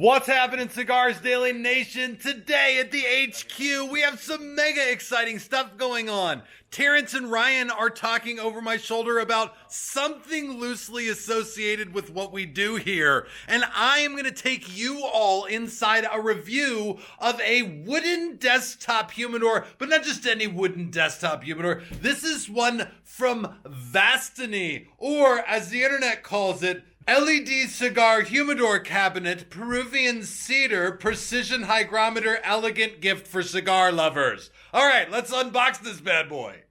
What's happening, Cigars Daily Nation? Today at the HQ, we have some mega exciting stuff going on. Terrence and Ryan are talking over my shoulder about something loosely associated with what we do here. And I am going to take you all inside a review of a wooden desktop humidor, but not just any wooden desktop humidor. This is one from Vastony, or as the internet calls it, LED cigar humidor cabinet, Peruvian cedar, precision hygrometer, elegant gift for cigar lovers. All right, let's unbox this bad boy.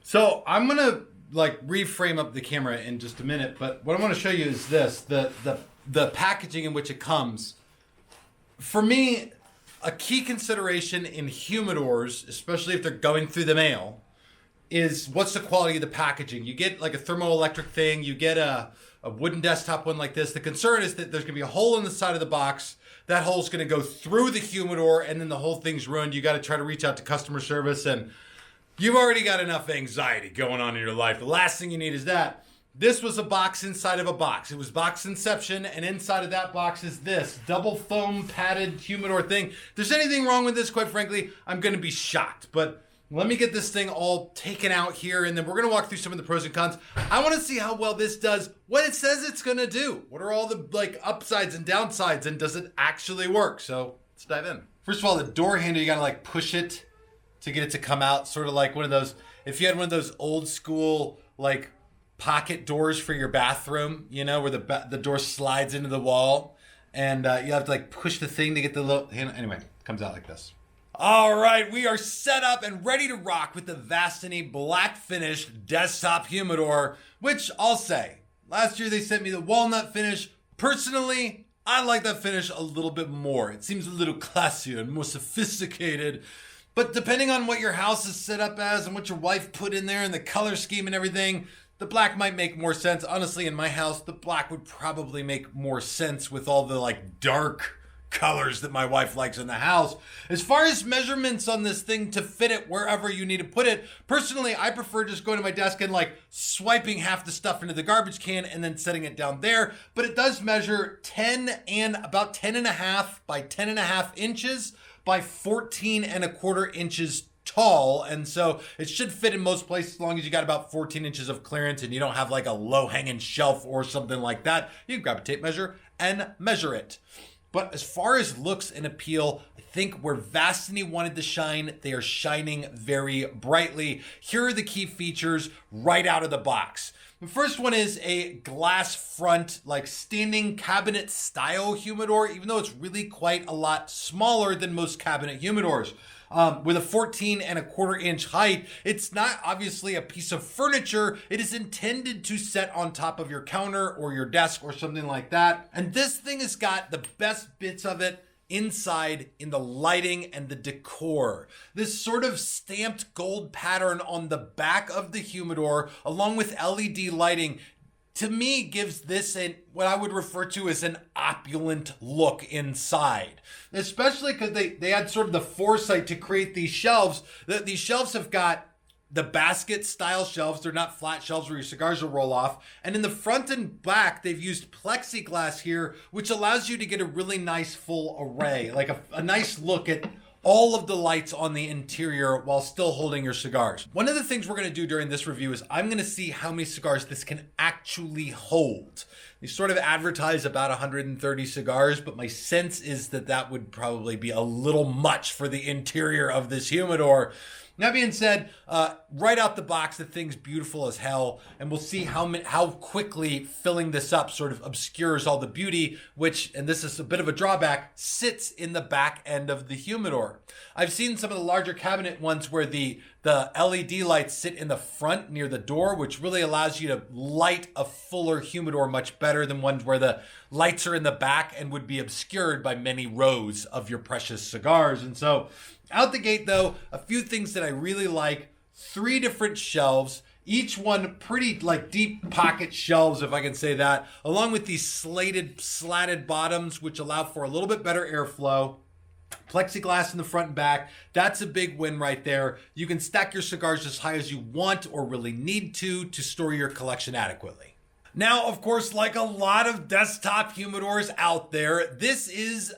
So I'm gonna reframe up the camera in just a minute, but what I want to show you is this: the packaging in which it comes. For me, a key consideration in humidors, especially if they're going through the mail, is what's the quality of the packaging. You get like a thermoelectric thing, you get a wooden desktop one like this. The concern is that there's gonna be a hole in the side of the box. That hole's gonna go through the humidor and then the whole thing's ruined. You gotta try to reach out to customer service and you've already got enough anxiety going on in your life. The last thing you need is that. This was a box inside of a box. It was box inception, and inside of that box is this double foam padded humidor thing. If there's anything wrong with this, quite frankly, I'm gonna be shocked. But let me get this thing all taken out here, and then we're gonna walk through some of the pros and cons. I wanna see how well this does what it says it's gonna do. What are all the upsides and downsides, and does it actually work? So let's dive in. First of all, the door handle, you gotta push it to get it to come out, sort of like one of those, if you had one of those old school, pocket doors for your bathroom, where the door slides into the wall, and you have to push the thing to get the little handle. Anyway, it comes out like this. All right, we are set up and ready to rock with the Vastony black finished desktop humidor, which I'll say, last year they sent me the walnut finish. Personally, I like that finish a little bit more. It seems a little classier and more sophisticated. But depending on what your house is set up as and what your wife put in there and the color scheme and everything, the black might make more sense. Honestly, in my house, the black would probably make more sense with all the dark colors that my wife likes in the house. As far as measurements on this thing to fit it wherever you need to put it, personally, I prefer just going to my desk and swiping half the stuff into the garbage can and then setting it down there. But it does measure about 10.5 by 10.5 inches by 14.25 inches tall, and so it should fit in most places as long as you got about 14 inches of clearance and you don't have a low-hanging shelf or something like that. You can grab a tape measure and measure it. But as far as looks and appeal, I think where Vastony wanted to shine, they are shining very brightly. Here are the key features right out of the box. The first one is a glass front, standing cabinet style humidor, even though it's really quite a lot smaller than most cabinet humidors. With a 14.25 inch height, it's not obviously a piece of furniture. It is intended to set on top of your counter or your desk or something like that. And this thing has got the best bits of it inside in the lighting and the decor. This sort of stamped gold pattern on the back of the humidor, along with LED lighting, to me gives this what I would refer to as an opulent look inside. Especially because they had sort of the foresight to create these shelves. These shelves have got the basket style shelves. They're not flat shelves where your cigars will roll off. And in the front and back, they've used plexiglass here, which allows you to get a really nice full array, a nice look at all of the lights on the interior while still holding your cigars. One of the things we're gonna do during this review is I'm gonna see how many cigars this can actually hold. They sort of advertise about 130 cigars, but my sense is that would probably be a little much for the interior of this humidor. That being said, right out the box, the thing's beautiful as hell, and we'll see how quickly filling this up sort of obscures all the beauty, which, and this is a bit of a drawback, sits in the back end of the humidor. I've seen some of the larger cabinet ones where the LED lights sit in the front near the door, which really allows you to light a fuller humidor much better than ones where the lights are in the back and would be obscured by many rows of your precious cigars. And so out the gate, though, a few things that I really like: 3 different shelves, each one pretty deep pocket shelves, if I can say that, along with these slatted bottoms, which allow for a little bit better airflow. Plexiglass in the front and back, that's a big win right there. You can stack your cigars as high as you want or really need to store your collection adequately. Now, of course, like a lot of desktop humidors out there, this is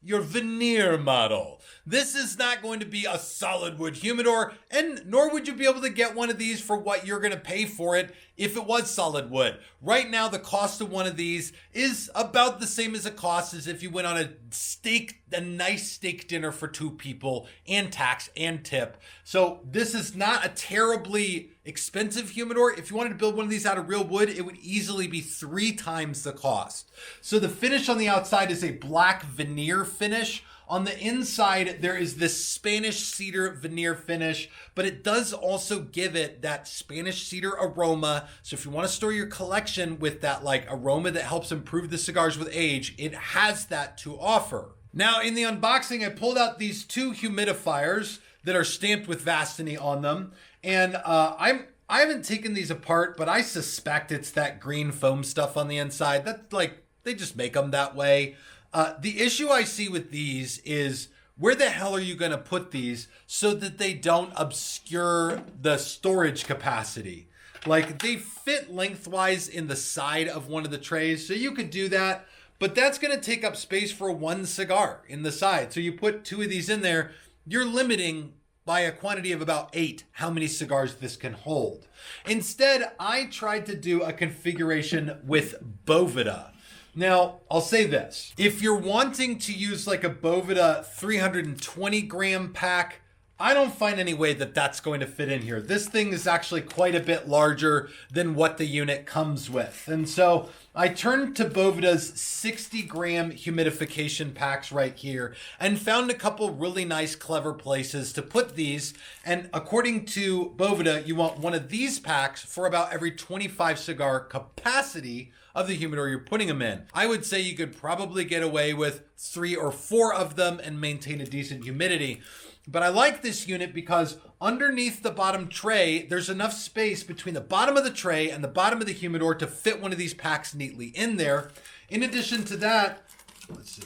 your veneer model. This is not going to be a solid wood humidor, and nor would you be able to get one of these for what you're going to pay for it if it was solid wood. Right now, the cost of one of these is about the same as it costs as if you went on a nice steak dinner for 2 people and tax and tip. So this is not a terribly expensive humidor. If you wanted to build one of these out of real wood, it would easily be 3 times the cost. So the finish on the outside is a black veneer finish. On the inside, there is this Spanish cedar veneer finish, but it does also give it that Spanish cedar aroma. So if you want to store your collection with that like aroma that helps improve the cigars with age, it has that to offer. Now in the unboxing, I pulled out these 2 humidifiers that are stamped with Vastony on them. And I haven't taken these apart, but I suspect it's that green foam stuff on the inside. That's like, they just make them that way. The issue I see with these is where the hell are you going to put these so that they don't obscure the storage capacity? Like they fit lengthwise in the side of one of the trays, so you could do that, but that's going to take up space for 1 cigar in the side. So you put 2 of these in there, you're limiting by a quantity of about 8 how many cigars this can hold. Instead, I tried to do a configuration with Boveda. Now, I'll say this. If you're wanting to use like a Boveda 320 gram pack, I don't find any way that that's going to fit in here. This thing is actually quite a bit larger than what the unit comes with. And so I turned to Boveda's 60 gram humidification packs right here and found a couple really nice, clever places to put these. And according to Boveda, you want one of these packs for about every 25 cigar capacity of the humidor you're putting them in. I would say you could probably get away with 3 or 4 of them and maintain a decent humidity. But I like this unit because underneath the bottom tray, there's enough space between the bottom of the tray and the bottom of the humidor to fit one of these packs neatly in there. In addition to that, let's see.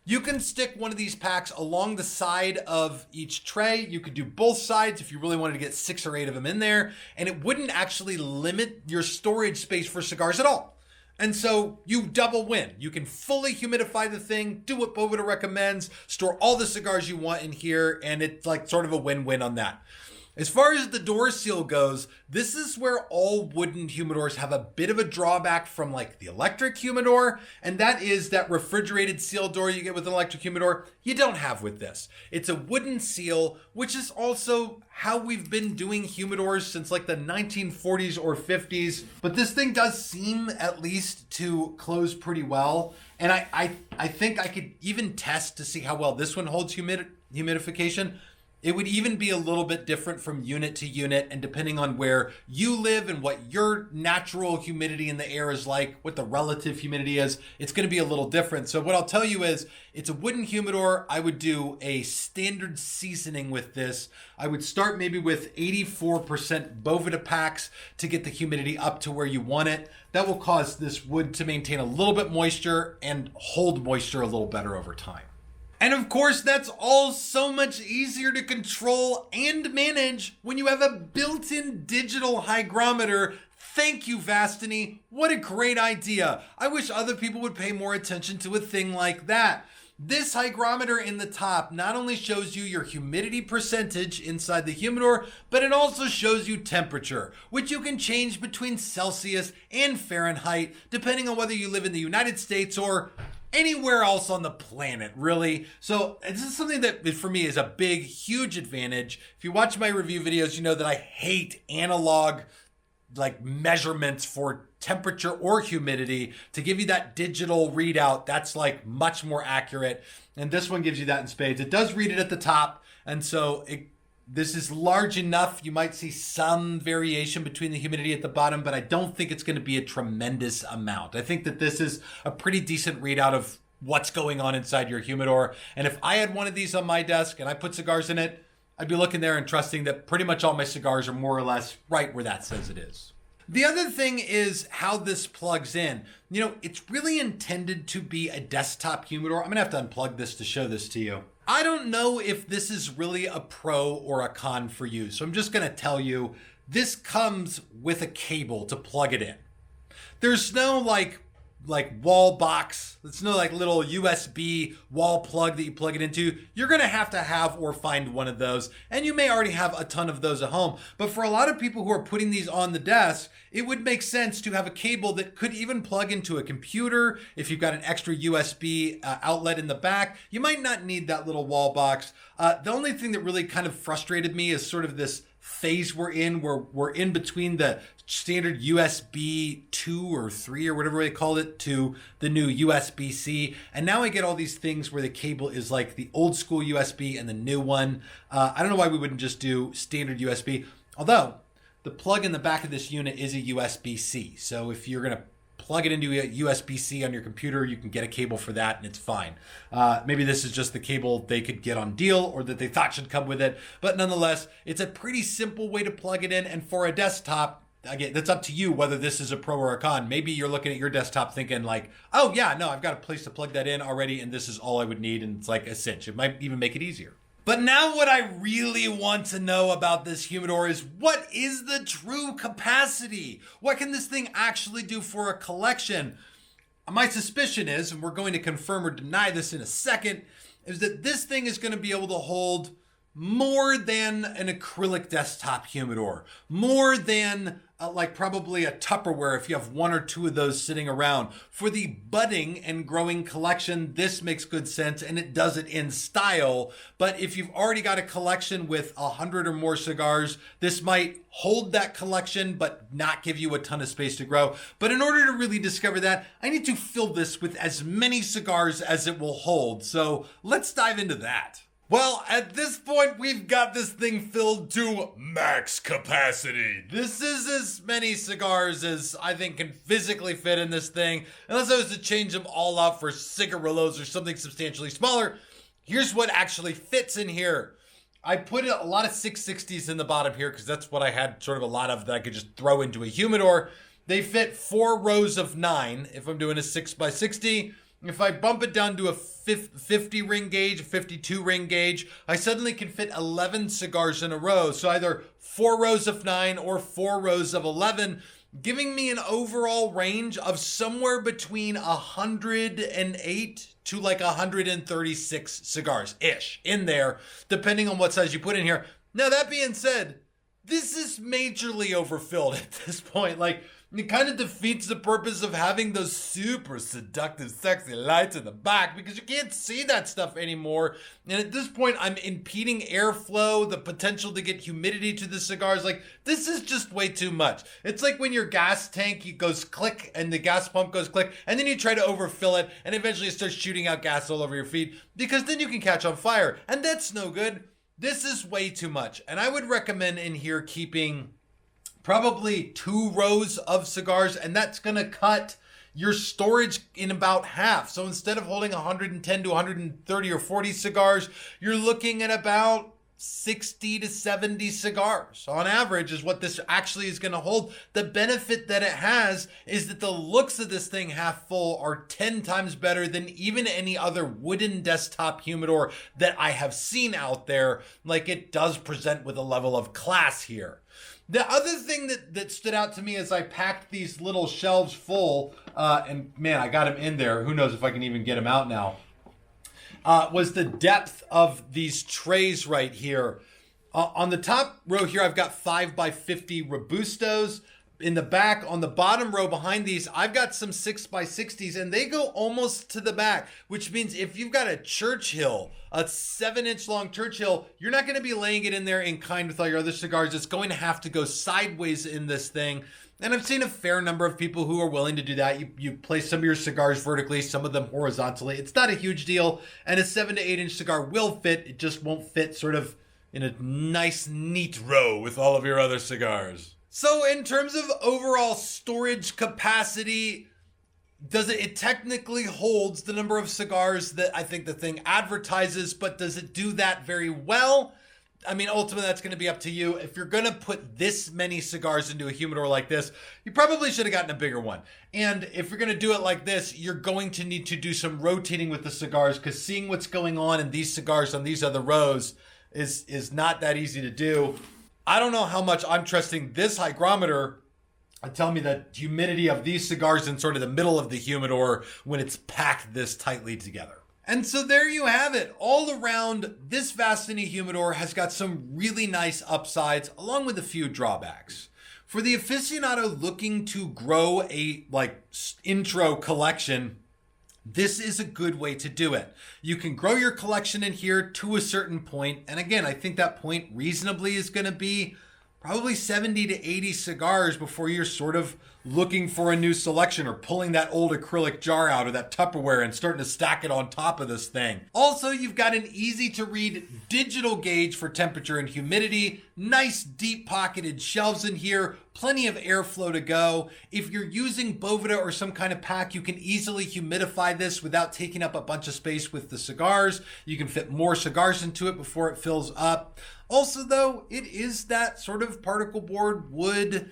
You can stick one of these packs along the side of each tray. You could do both sides if you really wanted to get 6 or 8 of them in there, and it wouldn't actually limit your storage space for cigars at all. And so you double win. You can fully humidify the thing, do what Boveda recommends, store all the cigars you want in here, and it's like sort of a win-win on that. As far as the door seal goes, this is where all wooden humidors have a bit of a drawback from like the electric humidor, and that is that refrigerated seal door you get with an electric humidor, you don't have with this. It's a wooden seal, which is also how we've been doing humidors since like the 1940s or 50s, but this thing does seem at least to close pretty well, and I think I could even test to see how well this one holds humidification. It would even be a little bit different from unit to unit, and depending on where you live and what your natural humidity in the air is like, what the relative humidity is, it's going to be a little different. So what I'll tell you is, it's a wooden humidor. I would do a standard seasoning with this. I would start maybe with 84% Boveda packs to get the humidity up to where you want it. That will cause this wood to maintain a little bit moisture and hold moisture a little better over time. And of course, that's all so much easier to control and manage when you have a built-in digital hygrometer. Thank you, Vastony. What a great idea. I wish other people would pay more attention to a thing like that. This hygrometer in the top not only shows you your humidity percentage inside the humidor, but it also shows you temperature, which you can change between Celsius and Fahrenheit, depending on whether you live in the United States or anywhere else on the planet, really. So this is something that for me is a big, huge advantage. If you watch my review videos, you know that I hate analog like measurements for temperature or humidity. To give you that digital readout, that's like much more accurate. And this one gives you that in spades. It does read it at the top. And so this is large enough. You might see some variation between the humidity at the bottom, but I don't think it's going to be a tremendous amount. I think that this is a pretty decent readout of what's going on inside your humidor. And if I had one of these on my desk and I put cigars in it, I'd be looking there and trusting that pretty much all my cigars are more or less right where that says it is. The other thing is how this plugs in. You know, it's really intended to be a desktop humidor. I'm going to have to unplug this to show this to you. I don't know if this is really a pro or a con for you. So I'm just going to tell you, this comes with a cable to plug it in. There's no like wall box. There's no like little USB wall plug that you plug it into. You're going to have or find one of those. And you may already have a ton of those at home. But for a lot of people who are putting these on the desk, it would make sense to have a cable that could even plug into a computer. If you've got an extra USB outlet in the back, you might not need that little wall box. The only thing that really kind of frustrated me is sort of this phase we're in, where we're in between the standard USB 2 or 3 or whatever they called it to the new USB-C. And now I get all these things where the cable is like the old school USB and the new one. I don't know why we wouldn't just do standard USB, although the plug in the back of this unit is a USB-C. So if you're going to plug it into a USB-C on your computer, you can get a cable for that and it's fine. Maybe this is just the cable they could get on deal or that they thought should come with it. But nonetheless, it's a pretty simple way to plug it in. And for a desktop, again, that's up to you whether this is a pro or a con. Maybe you're looking at your desktop thinking like, oh yeah, no, I've got a place to plug that in already and this is all I would need. And it's like a cinch. It might even make it easier. But now what I really want to know about this humidor is, what is the true capacity? What can this thing actually do for a collection? My suspicion is, and we're going to confirm or deny this in a second, is that this thing is going to be able to hold more than an acrylic desktop humidor, more than like probably a Tupperware if you have one or two of those sitting around. For the budding and growing collection, this makes good sense and it does it in style. But if you've already got a collection with 100 or more cigars, this might hold that collection but not give you a ton of space to grow. But in order to really discover that, I need to fill this with as many cigars as it will hold. So let's dive into that. Well, at this point, we've got this thing filled to max capacity. This is as many cigars as I think can physically fit in this thing. Unless I was to change them all out for cigarillos or something substantially smaller. Here's what actually fits in here. I put a lot of 660s in the bottom here because that's what I had sort of a lot of that I could just throw into a humidor. They fit 4 rows of 9 if I'm doing a 6x60. If I bump it down to a 50 ring gauge, 52 ring gauge, I suddenly can fit 11 cigars in a row. So either 4 rows of 9 or 4 rows of 11, giving me an overall range of somewhere between 108 to like 136 cigars-ish in there, depending on what size you put in here. Now, that being said, this is majorly overfilled at this point. Like, it kind of defeats the purpose of having those super seductive, sexy lights in the back because you can't see that stuff anymore. And at this point, I'm impeding airflow, the potential to get humidity to the cigars. Like, this is just way too much. It's like when your gas tank goes click and the gas pump goes click, and then you try to overfill it, and eventually it starts shooting out gas all over your feet because then you can catch on fire. And that's no good. This is way too much. And I would recommend in here keeping probably 2 rows of cigars, and that's going to cut your storage in about half. So instead of holding 110 to 130 or 40 cigars, you're looking at about 60 to 70 cigars on average is what this actually is going to hold. The benefit that it has is that the looks of this thing half full are 10 times better than even any other wooden desktop humidor that I have seen out there. Like, it does present with a level of class here. The other thing that stood out to me as I packed these little shelves full, and man, I got them in there. Who knows if I can even get them out now, was the depth of these trays right here. On the top row here, I've got 5x50 Robustos. In the back, on the bottom row behind these, I've got some 6x60s, and they go almost to the back, which means if you've got a Churchill, a 7-inch long Churchill, you're not going to be laying it in there in kind with all your other cigars. It's going to have to go sideways in this thing. And I've seen a fair number of people who are willing to do that. You place some of your cigars vertically, some of them horizontally. It's not a huge deal. And a 7 to 8-inch cigar will fit. It just won't fit sort of in a nice, neat row with all of your other cigars. So in terms of overall storage capacity, it technically holds the number of cigars that I think the thing advertises, but does it do that very well? I mean, ultimately, that's going to be up to you. If you're going to put this many cigars into a humidor like this, you probably should have gotten a bigger one. And if you're going to do it like this, you're going to need to do some rotating with the cigars, because seeing what's going on in these cigars on these other rows is not that easy to do. I don't know how much I'm trusting this hygrometer to tell me the humidity of these cigars in sort of the middle of the humidor when it's packed this tightly together. And so there you have it. All around, this Vastony humidor has got some really nice upsides along with a few drawbacks. For the aficionado looking to grow a intro collection, this is a good way to do it. You can grow your collection in here to a certain point. And again, I think that point reasonably is going to be probably 70 to 80 cigars before you're sort of looking for a new selection or pulling that old acrylic jar out of that Tupperware and starting to stack it on top of this thing. Also, you've got an easy to read digital gauge for temperature and humidity, nice deep pocketed shelves in here, plenty of airflow to go. If you're using Boveda or some kind of pack, you can easily humidify this without taking up a bunch of space with the cigars. You can fit more cigars into it before it fills up. Also, though, it is that sort of particle board wood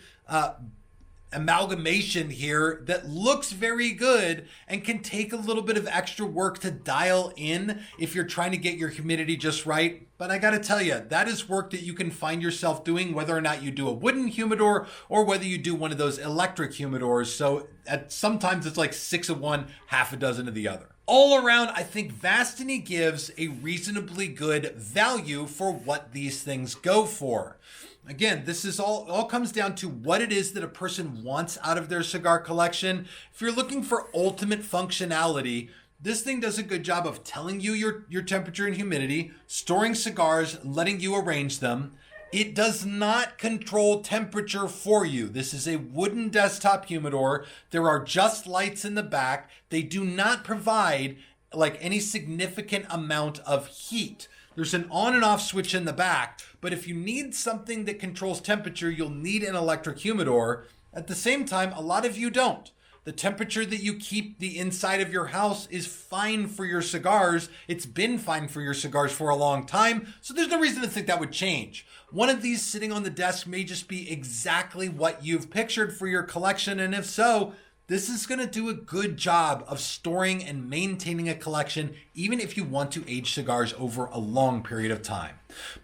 amalgamation here that looks very good and can take a little bit of extra work to dial in if you're trying to get your humidity just right. But I gotta tell you, that is work that you can find yourself doing whether or not you do a wooden humidor or whether you do one of those electric humidors. So sometimes it's like 6 of one, half a dozen of the other. All around, I think Vastony gives a reasonably good value for what these things go for. Again, this is all comes down to what it is that a person wants out of their cigar collection. If you're looking for ultimate functionality, this thing does a good job of telling you your temperature and humidity, storing cigars, letting you arrange them. It does not control temperature for you. This is a wooden desktop humidor. There are just lights in the back. They do not provide any significant amount of heat. There's an on and off switch in the back, but if you need something that controls temperature, you'll need an electric humidor. At the same time, a lot of you don't. The temperature that you keep the inside of your house is fine for your cigars. It's been fine for your cigars for a long time, so there's no reason to think that would change. One of these sitting on the desk may just be exactly what you've pictured for your collection, and if so, this is going to do a good job of storing and maintaining a collection, even if you want to age cigars over a long period of time.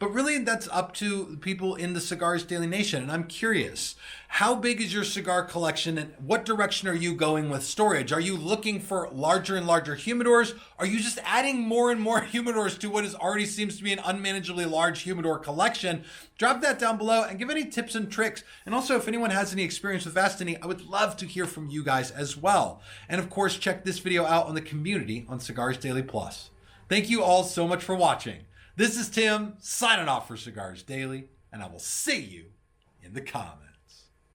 But really, that's up to people in the Cigars Daily Nation. And I'm curious, how big is your cigar collection and what direction are you going with storage? Are you looking for larger and larger humidors? Are you just adding more and more humidors to what already seems to be an unmanageably large humidor collection? Drop that down below and give any tips and tricks. And also, if anyone has any experience with Vastony, I would love to hear from you guys as well. And of course, check this video out on the community on Cigars Daily Plus. Thank you all so much for watching. This is Tim, signing off for Cigars Daily, and I will see you in the comments.